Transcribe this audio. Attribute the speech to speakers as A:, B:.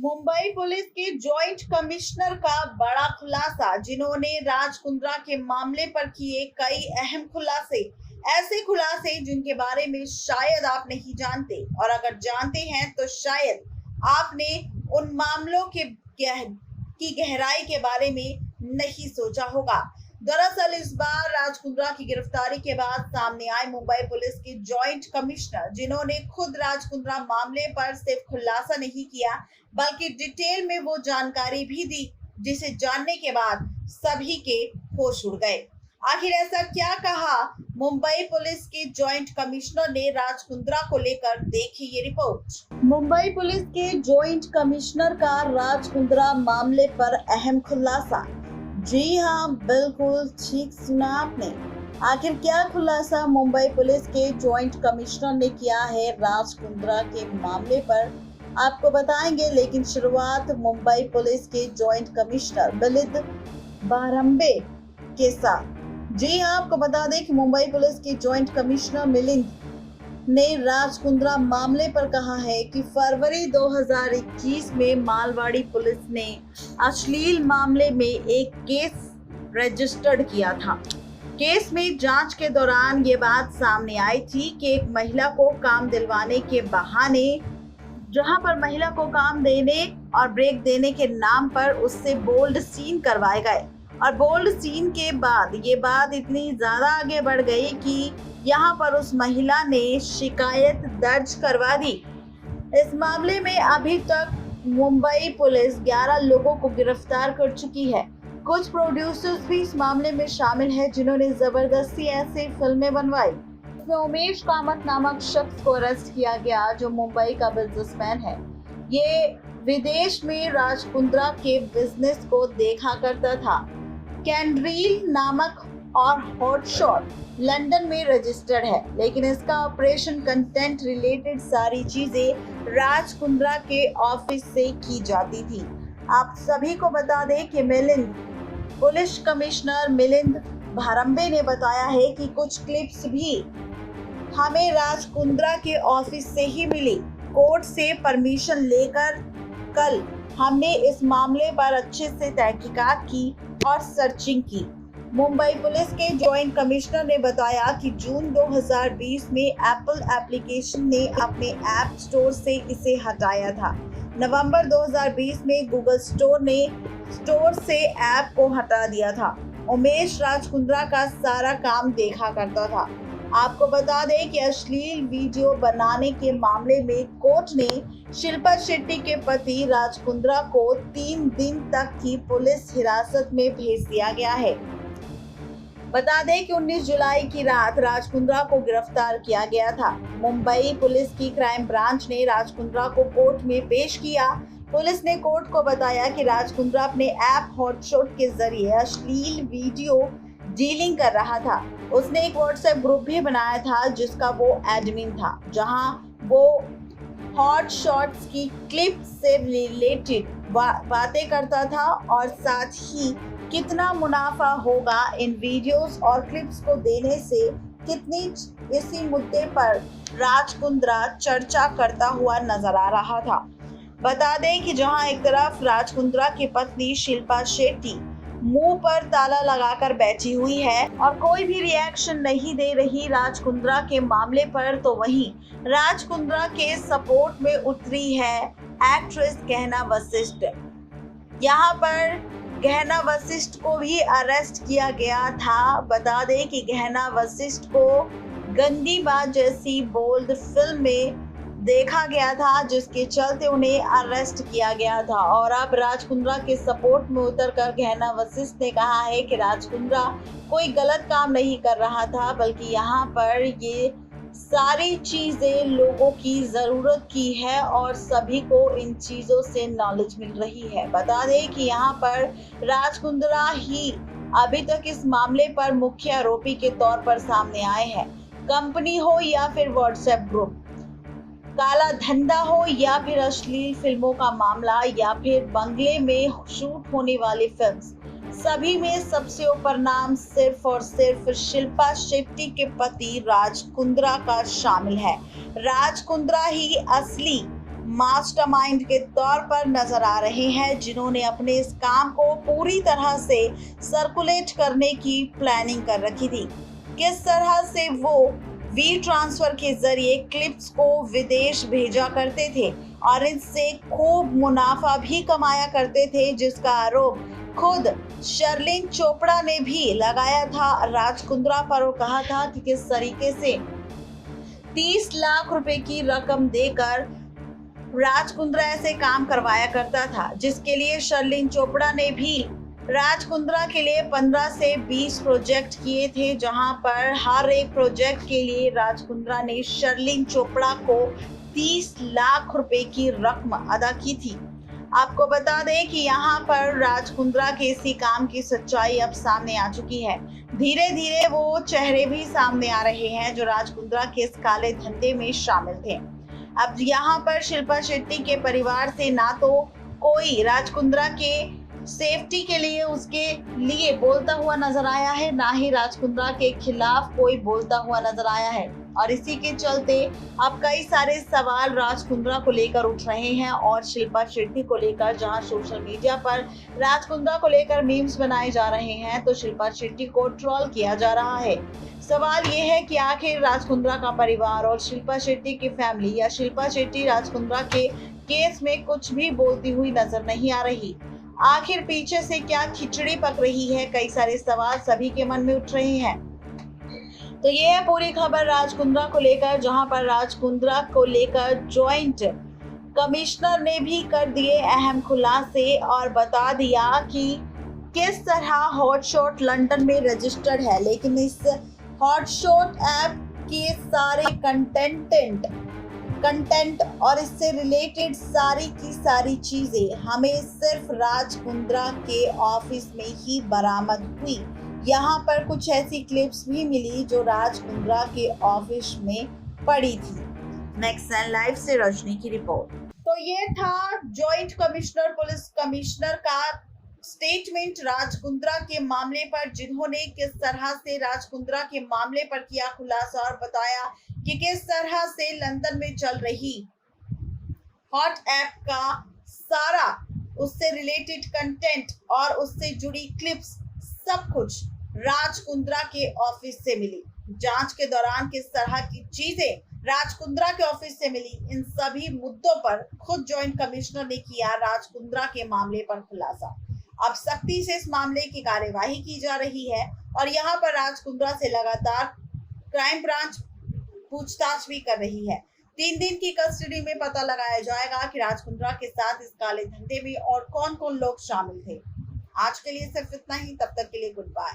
A: Mumbai police के joint commissioner का बड़ा खुलासा, जिन्होंने राज कुंद्रा के मामले पर किए कई अहम खुलासे। ऐसे खुलासे जिनके बारे में शायद आप नहीं जानते, और अगर जानते हैं तो शायद आपने उन मामलों की गहराई के बारे में नहीं सोचा होगा। दरअसल इस बार राज कुंद्रा की गिरफ्तारी के बाद सामने आए मुंबई पुलिस के जॉइंट कमिश्नर, जिन्होंने खुद राज कुंद्रा मामले पर सिर्फ खुलासा नहीं किया बल्कि डिटेल में वो जानकारी भी दी, जिसे जानने के बाद सभी के होश उड़ गए। आखिर ऐसा क्या कहा मुंबई पुलिस के जॉइंट कमिश्नर ने राज कुंद्रा को लेकर, देखिए ये रिपोर्ट। मुंबई पुलिस के जॉइंट कमिश्नर का राज कुंद्रा मामले पर अहम खुलासा। जी हाँ, बिल्कुल ठीक सुना आपने। आखिर क्या खुलासा मुंबई पुलिस के जॉइंट कमिश्नर ने किया है राज कुंद्रा के मामले पर, आपको बताएंगे। लेकिन शुरुआत मुंबई पुलिस के जॉइंट कमिश्नर मिलिंद भारंबे के साथ। जी हाँ, आपको बता दें कि मुंबई पुलिस के जॉइंट कमिश्नर मिलिंद ने राज कुंद्रा मामले पर कहा है कि फरवरी 2021 में मालवाड़ी पुलिस ने अश्लील मामले में एक केस रजिस्टर्ड किया था। केस में जांच के दौरान ये बात सामने आई थी कि एक महिला को काम दिलवाने के बहाने, जहां पर महिला को काम देने और ब्रेक देने के नाम पर उससे बोल्ड सीन करवाए गए, और बोल्ड सीन के बाद ये बात इतनी ज्यादा आगे बढ़ गई कि यहाँ पर उस महिला ने शिकायत दर्ज करवा दी। इस मामले में अभी तक मुंबई पुलिस 11 लोगों को गिरफ्तार कर चुकी है। कुछ प्रोड्यूसर्स भी इस मामले में शामिल हैं, जिन्होंने जबरदस्ती ऐसी फिल्में बनवाई। इसमें उमेश कामत नामक शख्स को अरेस्ट किया गया, जो मुंबई का बिजनेसमैन है। ये विदेश में राज कुंद्रा के बिजनेस को देखा करता था। कैंड्रील नामक और हॉटशॉट लंदन में रजिस्टर्ड है, लेकिन इसका ऑपरेशन कंटेंट रिलेटेड सारी चीजें राज कुंद्रा के ऑफिस से की जाती थी। आप सभी को बता दें कि पुलिस कमिश्नर मिलिंद भारंबे ने बताया है कि कुछ क्लिप्स भी हमें राज कुंद्रा के ऑफिस से ही मिली। कोर्ट से परमिशन लेकर कल हमने इस मामले पर अच्छे से तहकीकात की और सर्चिंग की। मुंबई पुलिस के जॉइंट कमिश्नर ने बताया कि जून 2020 में एप्पल एप्लीकेशन ने अपने ऐप स्टोर से इसे हटाया था। नवंबर 2020 में गूगल स्टोर ने स्टोर से ऐप को हटा दिया था। उमेश राज कुंद्रा का सारा काम देखा करता था। आपको बता दें कि अश्लील वीडियो बनाने के मामले में कोर्ट ने शिल्पा शेट्टी के पति राज कुंद्रा को 3 दिन तक की पुलिस हिरासत में भेज दिया गया है। बता दें कि 19 जुलाई की रात राज कुंद्रा को गिरफ्तार किया गया था। मुंबई पुलिस की क्राइम ब्रांच ने राज कुंद्रा को कोर्ट में पेश किया। पुलिस ने कोर्ट को बताया कि राज कुंद्रा अपने ऐप हॉटशॉट के जरिए अश्लील वीडियो डीलिंग कर रहा था। उसने एक व्हाट्सएप ग्रुप भी बनाया था, जिसका वो एडमिन था, जहां वो हॉट शॉट्स की क्लिप से रिलेटेड बातें करता था, और साथ ही कितना मुनाफा होगा इन वीडियोस और क्लिप्स को देने से, कितनी, इसी मुद्दे पर राज कुंद्रा चर्चा करता हुआ नजर आ रहा था। बता दें कि जहां एक तरफ राज कुंद्रा की पत्नी शिल्पा शेट्टी मुंह पर ताला लगाकर बैठी हुई है और कोई भी रिएक्शन नहीं दे रही राज कुंद्रा के मामले पर, तो वहीं राज कुंद्रा के सपोर्ट में उतरी है एक्ट्रेस गहना वशिष्ठ। यहाँ पर गहना वशिष्ठ को भी अरेस्ट किया गया था। बता दें कि गहना वशिष्ठ को गंदी बात जैसी बोल्ड फिल्म में देखा गया था, जिसके चलते उन्हें अरेस्ट किया गया था। और अब राज कुंद्रा के सपोर्ट में उतरकर गहना वशिष्ठ ने कहा है कि राज कुंद्रा कोई गलत काम नहीं कर रहा था, बल्कि यहाँ पर ये सारी चीजें लोगों की जरूरत की है और सभी को इन चीजों से नॉलेज मिल रही है। बता दें कि यहाँ पर राज कुंद्रा ही अभी तक इस मामले पर मुख्य आरोपी के तौर पर सामने आए हैं। कंपनी हो या फिर व्हाट्सएप ग्रुप, काला धंधा हो या फिर अश्लील फिल्मों का मामला, या फिर बंगले में शूट होने वाली फिल्म्स, सभी में सबसे ऊपर नाम सिर्फ और सिर्फ शिल्पा शेट्टी के पति राज कुंद्रा का शामिल है। राज कुंद्रा ही असली मास्टरमाइंड के तौर पर नजर आ रहे हैं, जिन्होंने अपने इस काम को पूरी तरह से सर्कुलेट करने की प्लानिंग कर रखी थी। किस तरह से वो वी ट्रांसफर के जरिए क्लिप्स को विदेश भेजा करते थे और इससे खूब मुनाफा भी कमाया करते थे, जिसका आरोप खुद शर्लिन चोपड़ा ने भी लगाया था राज कुंद्रा पर और कहा था कि किस तरीके से 30 लाख रुपए की रकम देकर राज कुंद्रा ऐसे काम करवाया करता था, जिसके लिए शर्लिन चोपड़ा ने भी राज कुंद्रा के लिए 15 से 20 प्रोजेक्ट किए थे, जहां पर हर एक प्रोजेक्ट के लिए राज कुंद्रा ने शर्लिन चोपड़ा को 30 लाख रुपए की रकम अदा की थी। आपको बता दें कि यहाँ पर राज कुंद्रा के इसी काम की सच्चाई अब सामने आ चुकी है। धीरे धीरे वो चेहरे भी सामने आ रहे हैं जो राज कुंद्रा के इस काले धंधे में शामिल थे। अब यहाँ पर शिल्पा शेट्टी के परिवार से ना तो कोई राज कुंद्रा के सेफ्टी के लिए उसके लिए बोलता हुआ नजर आया है, ना ही राज कुंद्रा के खिलाफ कोई बोलता हुआ नजर आया है, और इसी के चलते अब कई सारे सवाल राज कुंद्रा को लेकर उठ रहे हैं और शिल्पा शेट्टी को लेकर। जहां सोशल मीडिया पर राज कुंद्रा को लेकर मीम्स बनाए जा रहे हैं तो शिल्पा शेट्टी को ट्रोल किया जा रहा है। सवाल ये है कि आखिर राज कुंद्रा का परिवार और शिल्पा शेट्टी की फैमिली या शिल्पा शेट्टी राज कुंद्रा के केस में कुछ भी बोलती हुई नजर नहीं आ रही। आखिर पीछे से क्या खिचड़ी पक रही है, कई सारे सवाल सभी के मन में उठ रहे हैं। तो ये है पूरी खबर राज कुंद्रा को लेकर, जहां पर राज कुंद्रा को लेकर जॉइंट कमिश्नर ने भी कर दिए अहम खुलासे और बता दिया कि किस तरह हॉटशॉट लंदन में रजिस्टर्ड है, लेकिन इस हॉटशॉट ऐप के सारे कंटेंट और इससे रिलेटेड सारी की सारी चीजें हमें सिर्फ राज कुंद्रा के ऑफिस में ही बरामद हुई। यहाँ पर कुछ ऐसी क्लिप्स भी मिली जो राज कुंद्रा के ऑफिस में पड़ी थी। मैक्सन लाइव से रजनी की रिपोर्ट। तो ये था जॉइंट कमिश्नर पुलिस कमिश्नर का स्टेटमेंट राज कुंद्रा के मामले पर, जिन्होंने किस तरह से राज कुंद्रा के मामले पर किया खुलासा और बताया कि किस तरह से लंदन में चल रही हॉट ऐप का सारा उससे रिलेटेड कंटेंट और उससे जुड़ी क्लिप्स सब कुछ राज कुंद्रा के ऑफिस से मिली। जांच के दौरान किस तरह की चीजें राज कुंद्रा के ऑफिस से मिली, इन सभी मुद्दों पर खुद जॉइंट कमिश्नर ने किया राज कुंद्रा के मामले पर खुलासा। अब सख्ती से इस मामले की कार्यवाही की जा रही है और यहाँ पर राज कुंद्रा से लगातार क्राइम ब्रांच पूछताछ भी कर रही है। 3 दिन की कस्टडी में पता लगाया जाएगा कि राज कुंद्रा के साथ इस काले धंधे में और कौन कौन लोग शामिल थे। आज के लिए सिर्फ इतना ही, तब तक के लिए गुड बाय।